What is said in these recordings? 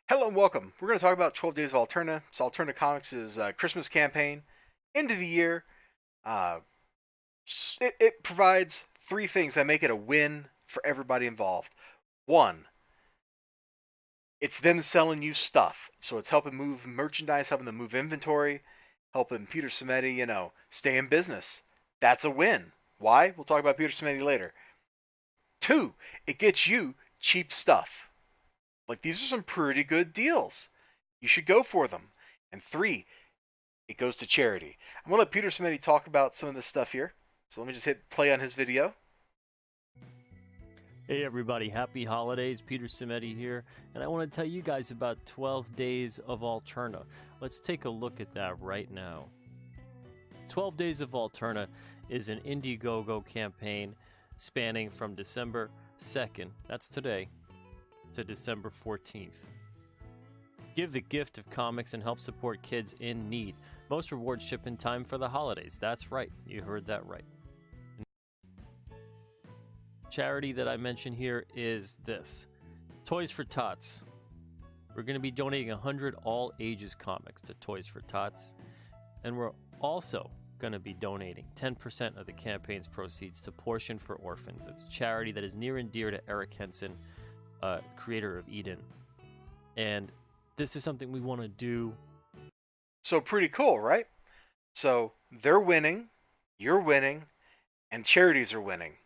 Hello and welcome. We're going to talk about 12 Days of Alterna. It's Alterna Comics' Christmas campaign. End of the year. Uh, it provides three things that make it a win for everybody involved. One, it's them selling you stuff. So it's helping move merchandise, helping them move inventory, helping Peter Simeti, stay in business. That's a win. Why? We'll talk about Peter Simeti later. Two, it gets you cheap stuff. Like, these are some pretty good deals. You should go for them. And three, it goes to charity. I'm going to let Peter Simeti talk about some of this stuff here. So let me just hit play on his video. Hey everybody, happy holidays. Peter Simeti here, and I want to tell you guys about 12 Days of Alterna. Let's take a look at that right now. 12 Days of Alterna is an Indiegogo campaign spanning from December 2nd, that's today, to December 14th. Give the gift of comics and help support kids in need. Most rewards ship in time for the holidays. That's right, you heard that right. Charity that I mention here is this: Toys for Tots. We're going to be donating 100 all ages comics to Toys for Tots, and we're also going to be donating 10% of the campaign's proceeds to Portion for Orphans. It's a charity that is near and dear to Eric Henson, creator of Eden, and this is something we want to do. So pretty cool, right? So they're winning, you're winning, and charities are winning.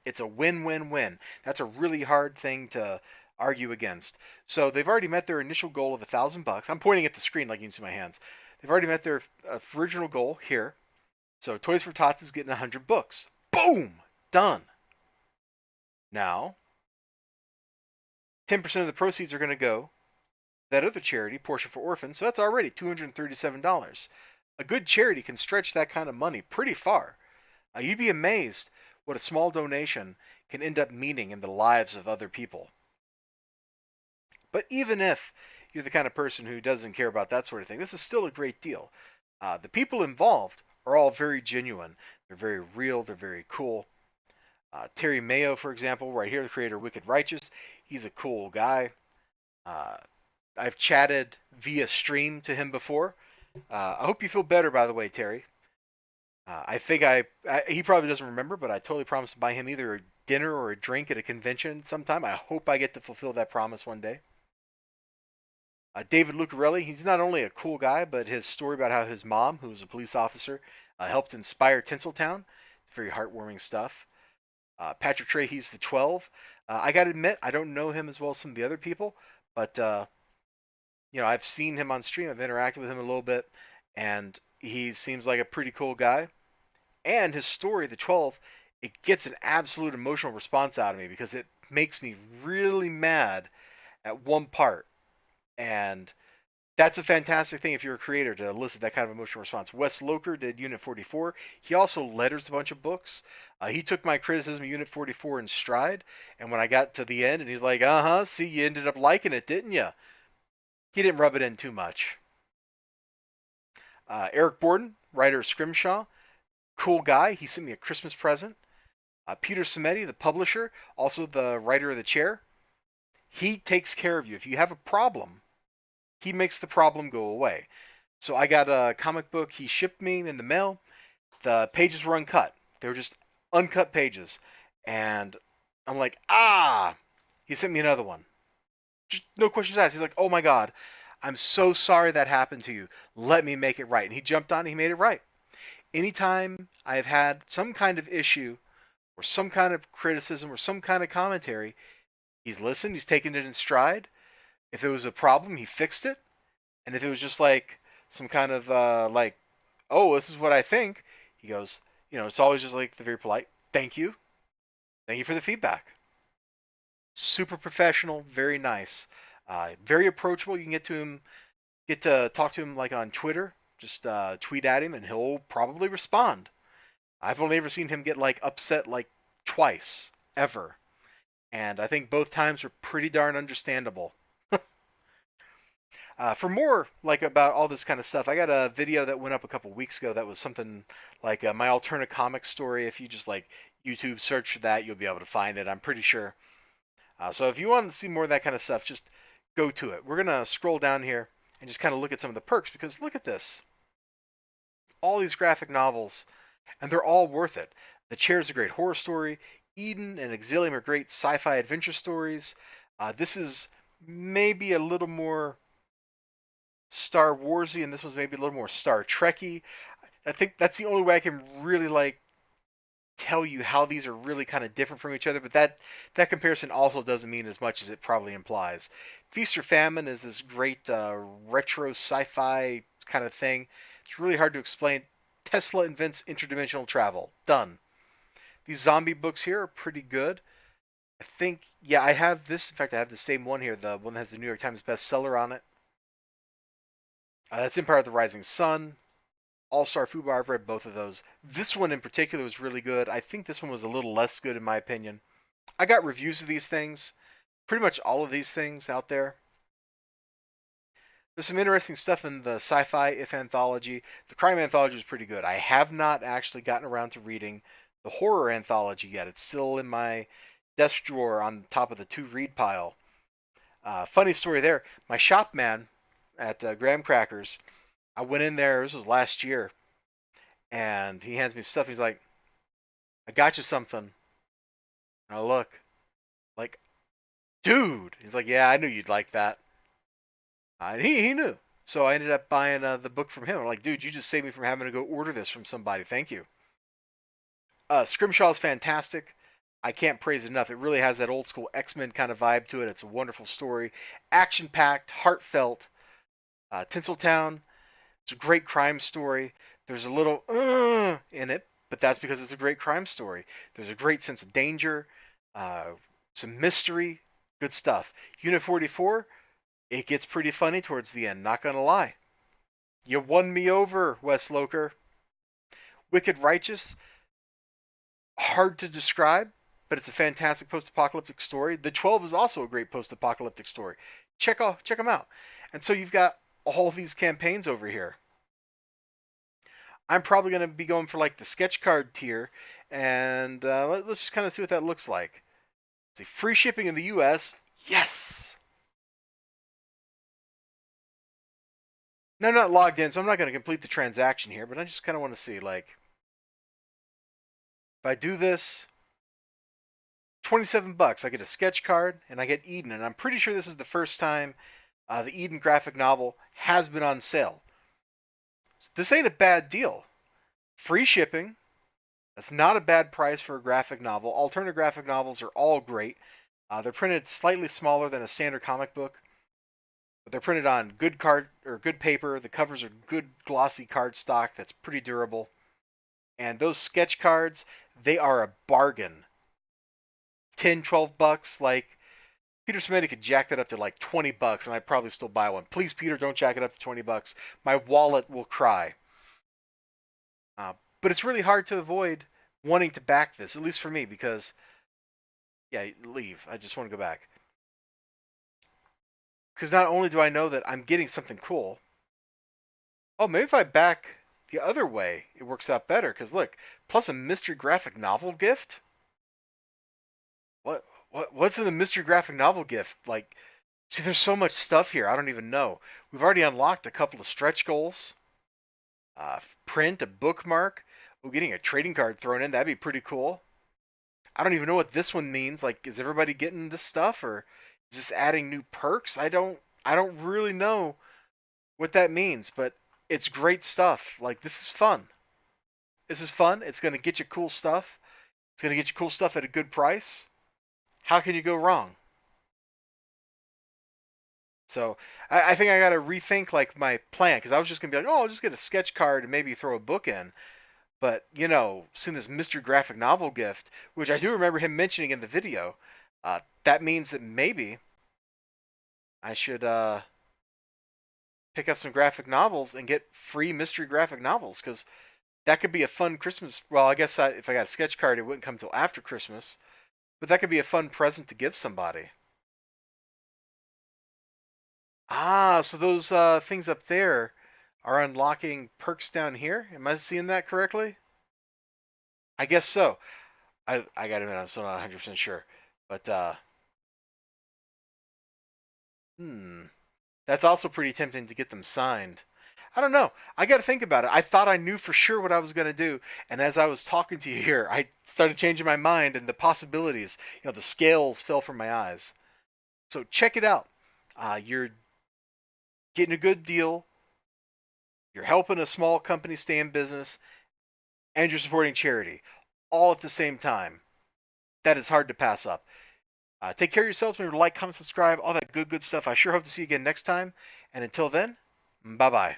It's a win-win-win. That's a really hard thing to argue against. So they've already met their initial goal of $1,000. I'm pointing at the screen like you can see my hands. They've already met their original goal here. So Toys for Tots is getting 100 books. Boom! Done. Now, 10% of the proceeds are going to go to that other charity, Portion for Orphans. So that's already $237. A good charity can stretch that kind of money pretty far. You'd be amazed what a small donation can end up meaning in the lives of other people. But even if you're the kind of person who doesn't care about that sort of thing, this is still a great deal. The people involved are all very genuine. They're very real. They're very cool. Terry Mayo, for example, right here, the creator of Wicked Righteous, he's a cool guy. I've chatted via stream to him before. I hope you feel better, by the way, Terry. I think he probably doesn't remember, but I totally promised to buy him either a dinner or a drink at a convention sometime. I hope I get to fulfill that promise one day. David Lucarelli, he's not only a cool guy, but his story about how his mom, who was a police officer, helped inspire Tinseltown. It's very heartwarming stuff. Patrick Trey, he's the 12. I got to admit, I don't know him as well as some of the other people, but I've seen him on stream. I've interacted with him a little bit, and he seems like a pretty cool guy. And his story, the 12, it gets an absolute emotional response out of me because it makes me really mad at one part. And that's a fantastic thing if you're a creator to elicit that kind of emotional response. Wes Loker did Unit 44. He also letters a bunch of books. He took my criticism of Unit 44 in stride. And when I got to the end and he's like, see, you ended up liking it, didn't you? He didn't rub it in too much. Eric Borden, writer of Scrimshaw, cool guy. He sent me a Christmas present. Peter Simeti, the publisher, also the writer of the chair, he takes care of you. If you have a problem, he makes the problem go away. So I got a comic book he shipped me in the mail. The pages were uncut. They were just uncut pages. And I'm like, he sent me another one. Just no questions asked. He's like, oh my God, I'm so sorry that happened to you. Let me make it right. And he jumped on and he made it right. Anytime I've had some kind of issue or some kind of criticism or some kind of commentary, he's listened, he's taken it in stride. If it was a problem, he fixed it. And if it was just like some kind of oh, this is what I think, he goes, it's always just like the very polite, thank you. Thank you for the feedback. Super professional, very nice. Very approachable. You can get to talk to him like on Twitter. Just tweet at him and he'll probably respond. I've only ever seen him get like upset like twice, ever. And I think both times were pretty darn understandable. For more like about all this kind of stuff, I got a video that went up a couple weeks ago that was something like my Alterna comic story. If you just like YouTube search for that, you'll be able to find it, I'm pretty sure. So if you want to see more of that kind of stuff, just go to it. We're going to scroll down here and just kind of look at some of the perks, because look at this. All these graphic novels, and they're all worth it. The Chair's a great horror story. Eden and Exilium are great sci-fi adventure stories. This is maybe a little more Star Warsy, and this was maybe a little more Star Trekky. I think that's the only way I can really like tell you how these are really kind of different from each other. But that comparison also doesn't mean as much as it probably implies. Feast or Famine is this great retro sci-fi kind of thing. It's really hard to explain. Tesla invents interdimensional travel. Done. These zombie books here are pretty good. I think, yeah, I have this. In fact, I have the same one here, the one that has the New York Times bestseller on it. That's Empire of the Rising Sun. All-Star Fubar, I've read both of those. This one in particular was really good. I think this one was a little less good in my opinion. I got reviews of these things. Pretty much all of these things out there. There's some interesting stuff in the sci-fi if anthology. The crime anthology is pretty good. I have not actually gotten around to reading the horror anthology yet. It's still in my desk drawer on top of the to-read pile. Funny story there. My shop man at Graham Crackers, I went in there, this was last year, and he hands me stuff. He's like, I got you something. And I look, like, dude. He's like, yeah, I knew you'd like that. And he knew. So I ended up buying the book from him. I'm like, dude, you just saved me from having to go order this from somebody. Thank you. Scrimshaw is fantastic. I can't praise it enough. It really has that old school X-Men kind of vibe to it. It's a wonderful story. Action-packed, heartfelt. Tinseltown, it's a great crime story. There's a little in it, but that's because it's a great crime story. There's a great sense of danger, some mystery, good stuff. Unit 44, it gets pretty funny towards the end, not gonna lie. You won me over, Wes Loker. Wicked Righteous, hard to describe, but it's a fantastic post-apocalyptic story. The 12 is also a great post-apocalyptic story. Check them out. And so you've got all these campaigns over here. I'm probably going to be going for like the sketch card tier, and let's just kind of see what that looks like. See, free shipping in the U.S. Yes. Now I'm not logged in, so I'm not going to complete the transaction here, but I just kind of want to see, like, if I do this, $27, I get a sketch card, and I get Eden, and I'm pretty sure this is the first time the Eden graphic novel has been on sale. So this ain't a bad deal. Free shipping. That's not a bad price for a graphic novel. Alterna graphic novels are all great. They're printed slightly smaller than a standard comic book, but they're printed on good card or good paper. The covers are good glossy cardstock that's pretty durable. And those sketch cards, they are a bargain. $10, $12, like Peter Simic could jack that up to like $20, and I'd probably still buy one. Please, Peter, don't jack it up to $20. My wallet will cry. But it's really hard to avoid wanting to back this, at least for me, because, yeah, leave. I just want to go back. Because not only do I know that I'm getting something cool, oh, maybe if I back the other way, it works out better. Because look, plus a mystery graphic novel gift. What's in the mystery graphic novel gift? Like, see, there's so much stuff here. I don't even know. We've already unlocked a couple of stretch goals. Print, a bookmark. Oh, getting a trading card thrown in. That'd be pretty cool. I don't even know what this one means. Like, is everybody getting this stuff, or is this adding new perks? I don't really know what that means, but it's great stuff. Like, this is fun. This is fun. It's going to get you cool stuff. It's going to get you cool stuff at a good price. How can you go wrong? So I think I got to rethink like my plan, because I was just gonna be like, oh, I'll just get a sketch card and maybe throw a book in. But seeing this mystery graphic novel gift, which I do remember him mentioning in the video, that means that maybe I should pick up some graphic novels and get free mystery graphic novels, because that could be a fun Christmas. Well, I guess if I got a sketch card, it wouldn't come till after Christmas, but that could be a fun present to give somebody. Ah, so those things up there are unlocking perks down here. Am I seeing that correctly? I guess so. I gotta admit, I'm still not 100% sure. But Hmm. That's also pretty tempting to get them signed. I don't know. I got to think about it. I thought I knew for sure what I was going to do, and as I was talking to you here, I started changing my mind, and the possibilities, the scales fell from my eyes. So check it out. You're getting a good deal. You're helping a small company stay in business, and you're supporting charity, all at the same time. That is hard to pass up. Take care of yourselves. Remember to like, comment, subscribe, all that good stuff. I sure hope to see you again next time. And until then, bye bye.